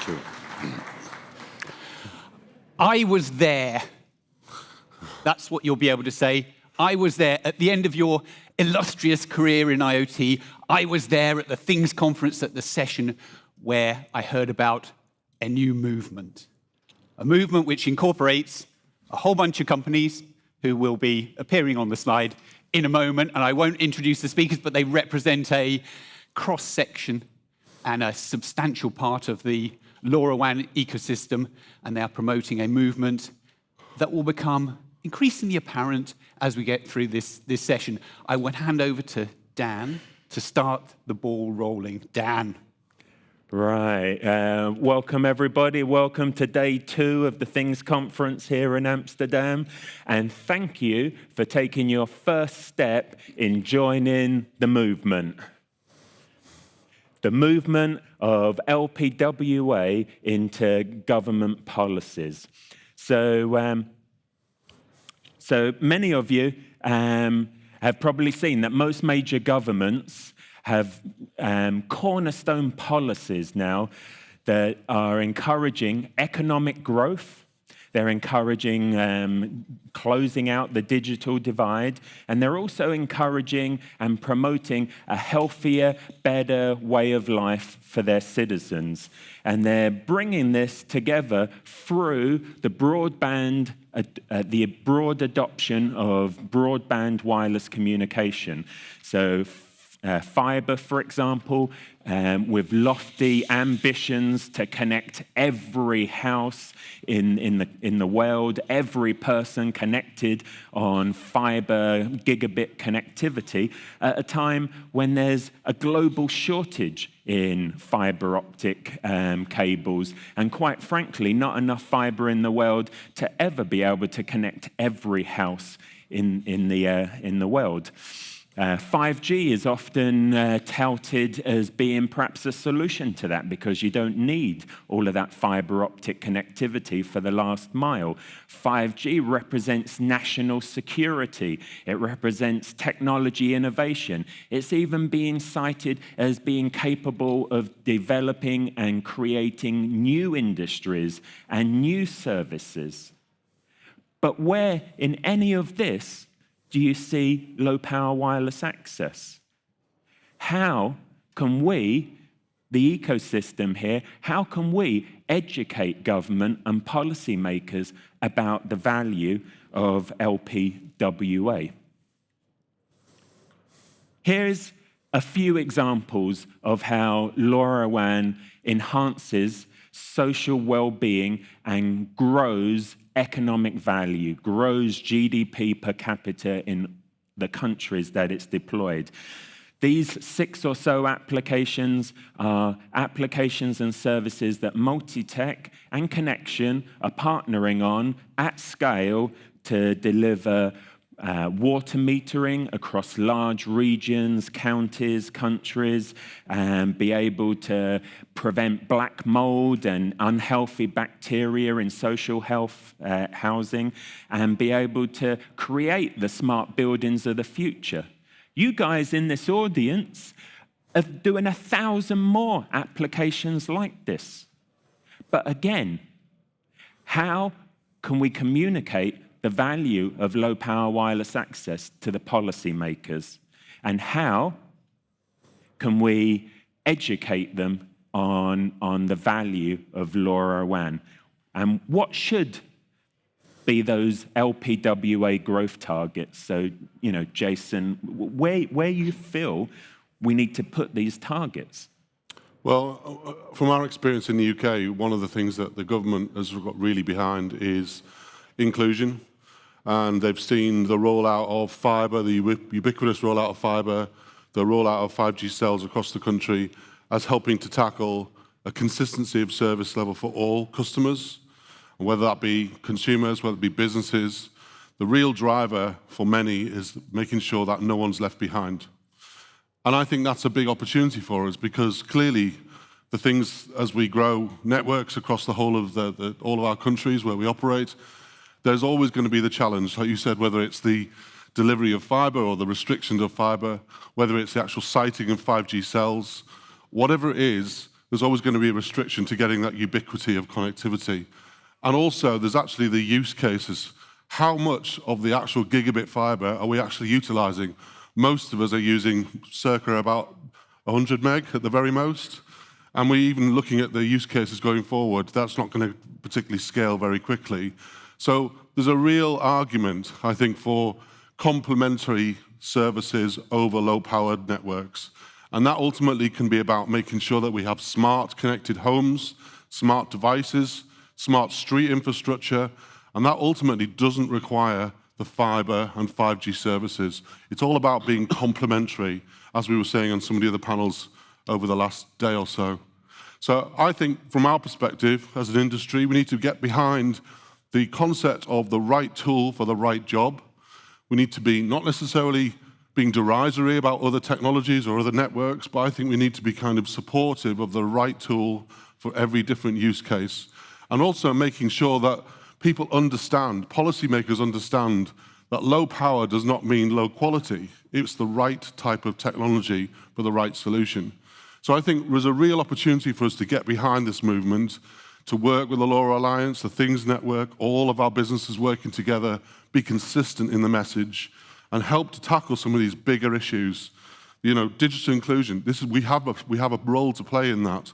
True. I was there. That's what you'll be able to say. I was there at the end of your illustrious career in IoT. I was there at the Things Conference at the session where I heard about a new movement. A movement which incorporates a whole bunch of companies who will be appearing on the slide in a moment. And I won't introduce the speakers, but they represent a cross-section and a substantial part of the LoRaWAN ecosystem. And they are promoting a movement that will become increasingly apparent as we get through this session. I will hand over to Dan to start the ball rolling. Dan. Right. Welcome, everybody. Welcome to day 2 of the Things Conference here in Amsterdam. And thank you for taking your first step in joining the movement. The movement of LPWA into government policies. So many of you have probably seen that most major governments have cornerstone policies now that are encouraging economic growth. They're encouraging closing out the digital divide, and they're also encouraging and promoting a healthier, better way of life for their citizens. And they're bringing this together through the broadband, the broad adoption of broadband wireless communication. So fiber, for example, with lofty ambitions to connect every house in the world, every person connected on fiber gigabit connectivity at a time when there's a global shortage in fiber optic cables, and quite frankly, not enough fiber in the world to ever be able to connect every house in the world. 5G is often touted as being perhaps a solution to that because you don't need all of that fiber optic connectivity for the last mile. 5G represents national security. It represents technology innovation. It's even being cited as being capable of developing and creating new industries and new services. But where in any of this do you see low-power wireless access? How can we, the ecosystem here, how can we educate government and policymakers about the value of LPWA? Here's a few examples of how LoRaWAN enhances social well-being and grows economic value, grows GDP per capita in the countries that it's deployed. These 6 or so applications are applications and services that Multitech and Connexin are partnering on at scale to deliver water metering across large regions, counties, countries, and be able to prevent black mold and unhealthy bacteria in social health housing, and be able to create the smart buildings of the future. You guys in this audience are doing 1,000 more applications like this. But again, how can we communicate the value of low-power wireless access to the policymakers? And how can we educate them on the value of LoRaWAN? And what should be those LPWA growth targets? So, Jason, where you feel we need to put these targets? Well, from our experience in the UK, one of the things that the government has got really behind is inclusion. And they've seen the rollout of fiber, the ubiquitous rollout of fiber, the rollout of 5G cells across the country as helping to tackle a consistency of service level for all customers, whether that be consumers, whether it be businesses. The real driver for many is making sure that no one's left behind. And I think that's a big opportunity for us because clearly the things as we grow networks across the whole of all of our countries where we operate, there's always going to be the challenge, like you said, whether it's the delivery of fiber or the restrictions of fiber, whether it's the actual siting of 5G cells, whatever it is, there's always going to be a restriction to getting that ubiquity of connectivity. And also, there's actually the use cases. How much of the actual gigabit fiber are we actually utilizing? Most of us are using circa about 100 meg at the very most. And we're even looking at the use cases going forward. That's not going to particularly scale very quickly. So there's a real argument, I think, for complementary services over low-powered networks. And that ultimately can be about making sure that we have smart connected homes, smart devices, smart street infrastructure, and that ultimately doesn't require the fiber and 5G services. It's all about being complementary, as we were saying on some of the other panels over the last day or so. So I think from our perspective as an industry, we need to get behind the concept of the right tool for the right job. We need to be not necessarily being derisory about other technologies or other networks, but I think we need to be kind of supportive of the right tool for every different use case. And also making sure that people understand, policymakers understand, that low power does not mean low quality. It's the right type of technology for the right solution. So I think there's a real opportunity for us to get behind this movement, to work with the LoRa Alliance, the Things Network, all of our businesses working together, be consistent in the message, and help to tackle some of these bigger issues. You know, digital inclusion, we have a role to play in that.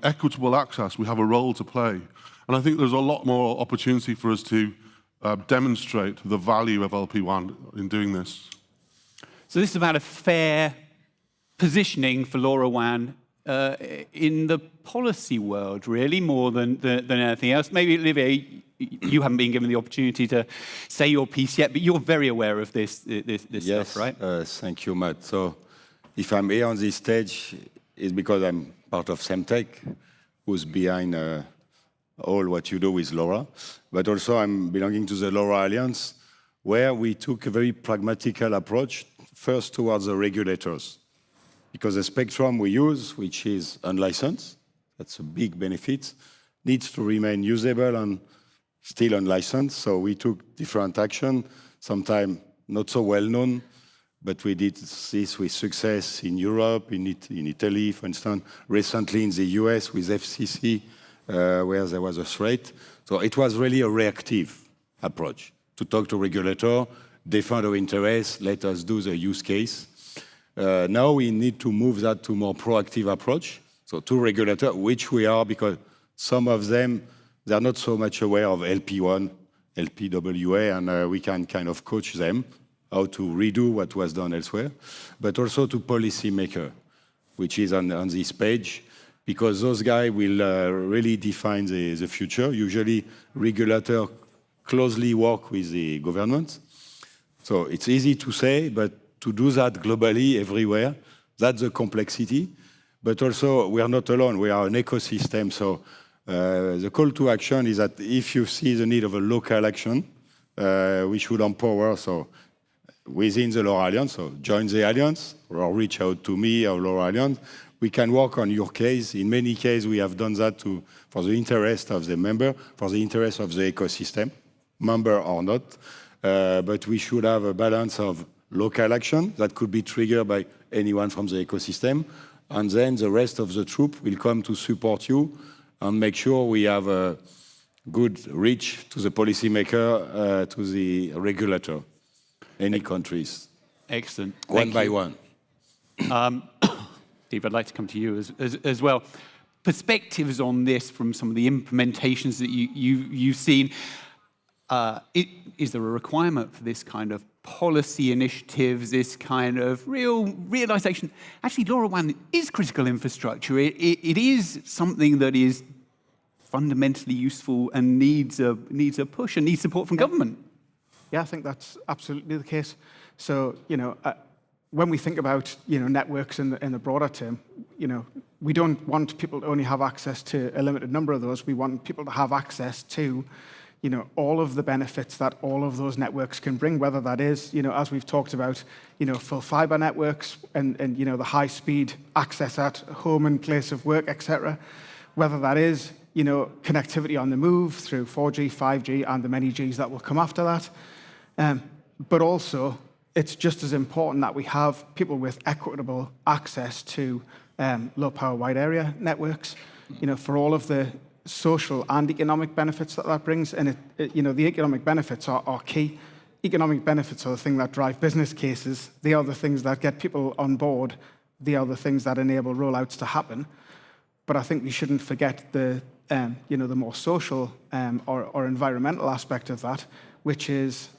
Equitable access, we have a role to play. And I think there's a lot more opportunity for us to demonstrate the value of LP1 in doing this. So this is about a fair positioning for LoRaWAN in the policy world, really, more than anything else. Maybe, Olivier, you haven't been given the opportunity to say your piece yet, but you're very aware of this stuff, right? Yes, thank you, Matt. So if I'm here on this stage, it's because I'm part of Semtech, who's behind all what you do with LoRa. But also I'm belonging to the LoRa Alliance, where we took a very pragmatical approach, first towards the regulators. Because the spectrum we use, which is unlicensed, that's a big benefit, needs to remain usable and still unlicensed. So we took different action, sometimes not so well known, but we did this with success in Europe, in Italy, for instance, recently in the US with FCC, where there was a threat. So it was really a reactive approach to talk to regulator, defend our interests, let us do the use case. Now we need to move that to more proactive approach. So to regulator, which we are, because some of them, they're not so much aware of LP1, LPWA, and we can kind of coach them how to redo what was done elsewhere, but also to policymaker, which is on this page, because those guys will really define the future. Usually regulator closely work with the government. So it's easy to say, but to do that globally, everywhere, that's the complexity. But also, we are not alone. We are an ecosystem. So the call to action is that if you see the need of a local action, we should empower. So within the LoRa Alliance, so join the Alliance, or reach out to me or LoRa Alliance. We can work on your case. In many cases, we have done that for the interest of the member, for the interest of the ecosystem, member or not. But we should have a balance of local action that could be triggered by anyone from the ecosystem. And then the rest of the troop will come to support you and make sure we have a good reach to the policymaker, to the regulator, any countries. Excellent. One by one. Steve, I'd like to come to you as well. Perspectives on this from some of the implementations that you've seen. Is there a requirement for this kind of policy initiatives, this kind of realization? Actually, LoRaWAN is critical infrastructure. It is something that is fundamentally useful and needs a push and needs support from government. Yeah, I think that's absolutely the case. So, when we think about, networks in the broader term, we don't want people to only have access to a limited number of those. We want people to have access to, all of the benefits that all of those networks can bring, whether that is, as we've talked about, full fiber networks and the high-speed access at home and place of work, etc. Whether that is, connectivity on the move through 4G, 5G, and the many Gs that will come after that. But also, it's just as important that we have people with equitable access to low power wide area networks, for all of the social and economic benefits that brings. And the economic benefits are key. Economic benefits are the thing that drive business cases. They are the things that get people on board. They are the things that enable rollouts to happen. But I think we shouldn't forget the more social or environmental aspect of that, which is,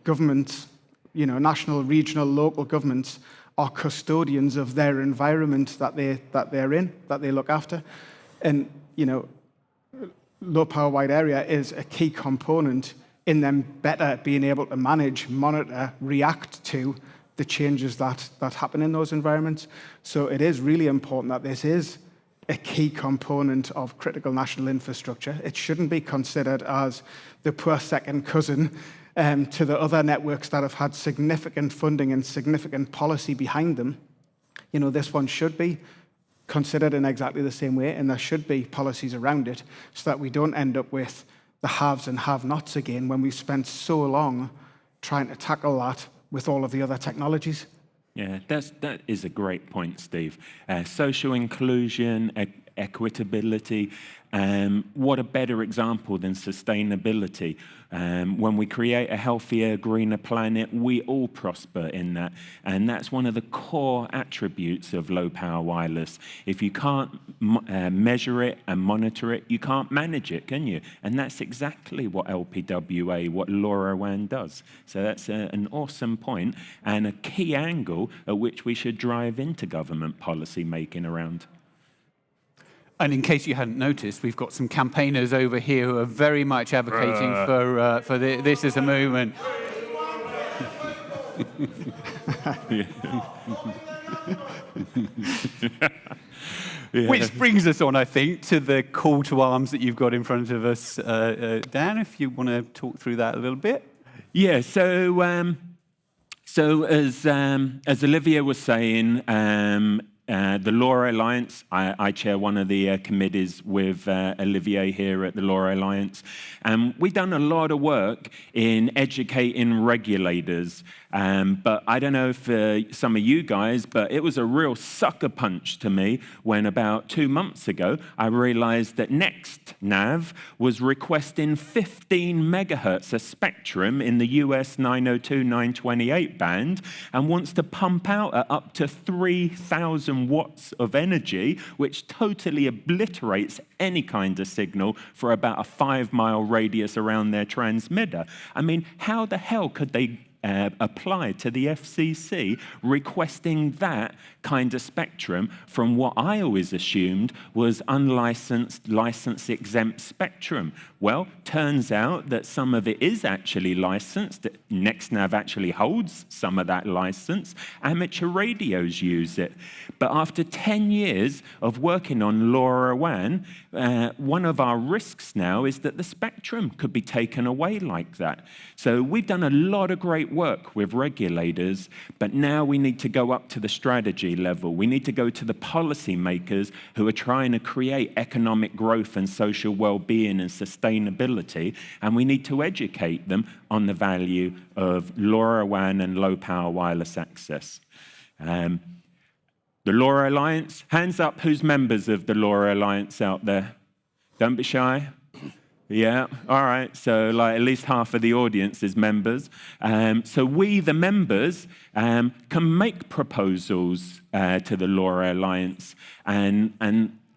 governments, national, regional, local governments are custodians of their environment that they're in, that they look after. And, low power wide area is a key component in them better being able to manage, monitor, react to the changes that happen in those environments. So it is really important that this is a key component of critical national infrastructure. It shouldn't be considered as the poor second cousin to the other networks that have had significant funding and significant policy behind them. This one should be considered in exactly the same way, and there should be policies around it so that we don't end up with the haves and have-nots again when we've spent so long trying to tackle that with all of the other technologies. Yeah, that is a great point, Steve. Social inclusion, equitability, what a better example than sustainability. When we create a healthier, greener planet, we all prosper in that. And that's one of the core attributes of low-power wireless. If you can't measure it and monitor it, you can't manage it, can you? And that's exactly what LPWA, what LoRaWAN does. So that's an awesome point and a key angle at which we should drive into government policy making around. And in case you hadn't noticed, we've got some campaigners over here who are very much advocating for this as a movement. Which brings us on, I think, to the call to arms that you've got in front of us. Dan, if you want to talk through that a little bit. Yeah, so as Olivia was saying, the LoRa Alliance, I chair one of the committees with Olivier here at the LoRa Alliance. We've done a lot of work in educating regulators. But I don't know for some of you guys, but it was a real sucker punch to me when about 2 months ago, I realized that NextNav was requesting 15 megahertz of spectrum in the US 902, 928 band and wants to pump out at up to 3,000 watts of energy, which totally obliterates any kind of signal for about a 5-mile radius around their transmitter. I mean, how the hell could they apply to the FCC requesting that kind of spectrum from what I always assumed was unlicensed, license-exempt spectrum? Well, turns out that some of it is actually licensed. NextNav actually holds some of that license. Amateur radios use it. But after 10 years of working on LoRaWAN, one of our risks now is that the spectrum could be taken away like that. So we've done a lot of great work with regulators, but now we need to go up to the strategy level. We need to go to the policymakers who are trying to create economic growth and social well-being and sustainability, and we need to educate them on the value of LoRaWAN and low-power wireless access. The LoRa Alliance, hands up who's members of the LoRa Alliance out there. Don't be shy. Yeah, all right, so like at least half of the audience is members. So we, the members, can make proposals to the LoRa Alliance, and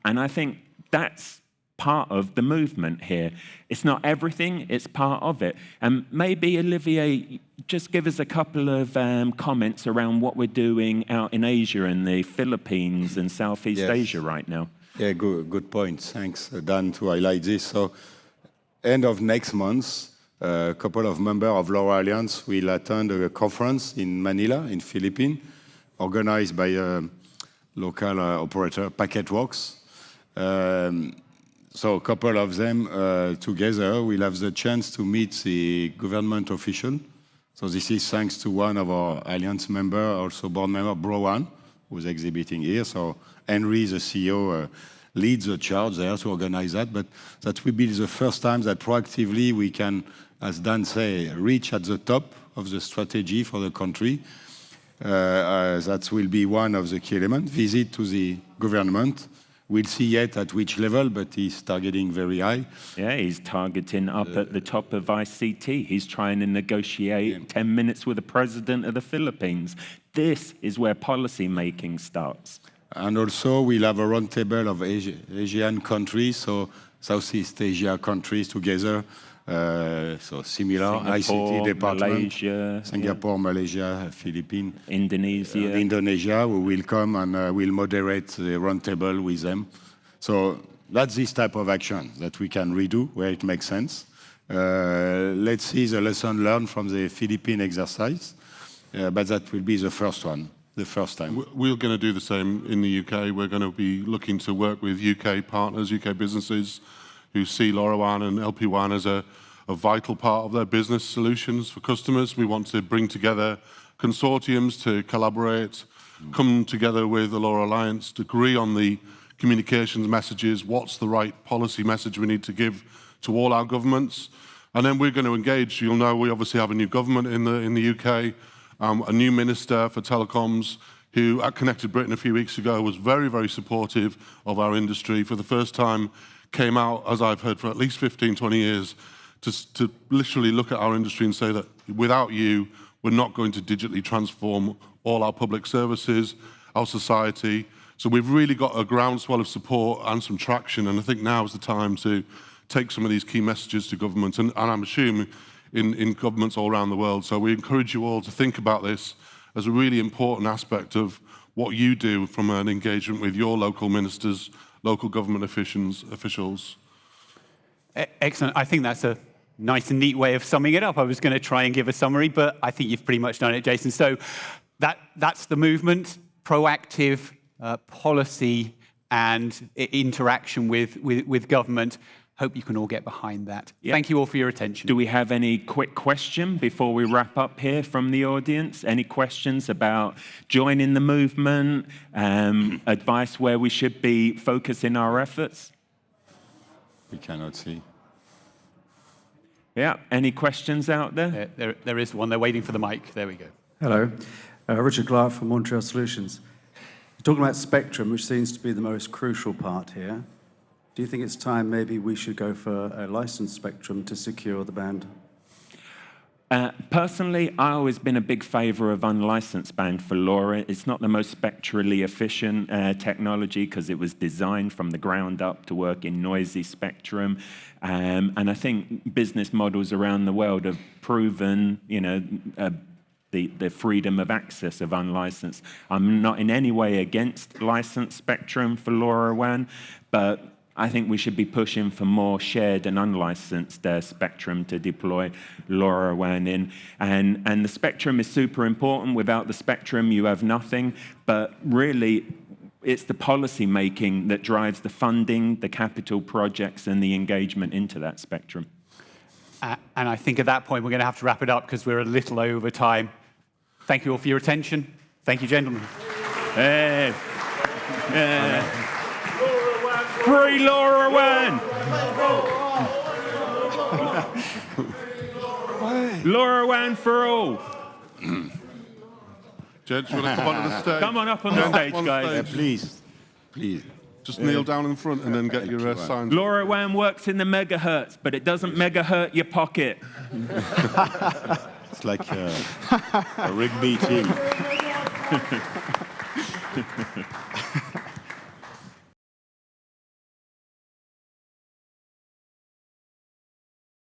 I think that's part of the movement here. It's not everything, it's part of it. And maybe, Olivier, just give us a couple of comments around what we're doing out in Asia and the Philippines and Southeast Asia right now. Yeah, good point. Thanks, Dan, to highlight this. So, end of next month, a couple of members of LoRa Alliance will attend a conference in Manila, in Philippines, organized by a local operator, Packetworks. So a couple of them together will have the chance to meet the government official. So this is thanks to one of our Alliance members, also board member, LoRaWAN, who's exhibiting here. So Henry, the CEO, leads the charge there to organize that. But that will be the first time that proactively we can, as Dan said, reach at the top of the strategy for the country. That will be one of the key elements. Visit to the government. We'll see yet at which level, but he's targeting very high. Yeah, he's targeting up at the top of ICT. He's trying to negotiate 10 minutes with the president of the Philippines. This is where policy making starts. And also, we'll have a roundtable of Asian countries, so Southeast Asia countries together. So similar ICT department. Malaysia, Singapore, Malaysia, Philippines. Indonesia. Indonesia, who will come and will moderate the roundtable with them. So that's this type of action that we can redo where it makes sense. Let's see the lesson learned from the Philippine exercise, but that will be the first one, the first time. We're going to do the same in the UK. We're going to be looking to work with UK partners, UK businesses who see LoRaWAN and LPWAN as a vital part of their business solutions for customers. We want to bring together consortiums to collaborate, come together with the LoRa Alliance to agree on the communications messages, what's the right policy message we need to give to all our governments. And then we're going to engage. You'll know we obviously have a new government in the UK, a new minister for telecoms, who at Connected Britain a few weeks ago was very, very supportive of our industry. For the first time, came out, as I've heard for at least 15, 20 years, to literally look at our industry and say that without you, we're not going to digitally transform all our public services, our society. So we've really got a groundswell of support and some traction, and I think now is the time to take some of these key messages to government, and I'm assuming in governments all around the world. So we encourage you all to think about this as a really important aspect of what you do from an engagement with your local ministers, local government officials. Excellent. I think that's a nice and neat way of summing it up. I was going to try and give a summary, but I think you've pretty much done it, Jason. So that's the movement, proactive policy and interaction with government. Hope you can all get behind that. Yep. Thank you all for your attention. Do we have any quick question before we wrap up here from the audience? Any questions about joining the movement, advice where we should be focusing our efforts? We cannot see. Yeah, any questions out there? There is one. They're waiting for the mic. There we go. Hello. Richard Clark from Montreal Solutions. You're talking about spectrum, which seems to be the most crucial part here. Do you think it's time maybe we should go for a licensed spectrum to secure the band? Personally, I've always been a big favor of unlicensed band for LoRa. It's not the most spectrally efficient technology because it was designed from the ground up to work in noisy spectrum. And I think business models around the world have proven, the freedom of access of unlicensed. I'm not in any way against licensed spectrum for LoRaWAN, but I think we should be pushing for more shared and unlicensed spectrum to deploy LoRaWAN in. And the spectrum is super important. Without the spectrum, you have nothing. But really, it's the policy making that drives the funding, the capital projects, and the engagement into that spectrum. And I think at that point, we're going to have to wrap it up because we're a little over time. Thank you all for your attention. Thank you, gentlemen. Hey. Free LoRaWAN! LoRaWAN for all! Gents, you want to come onto the stage? Come on up on the stage, guys. Please. Just kneel down in front and then get your signs. LoRaWAN works in the megahertz, but it doesn't megahertz your pocket. It's like a rugby team.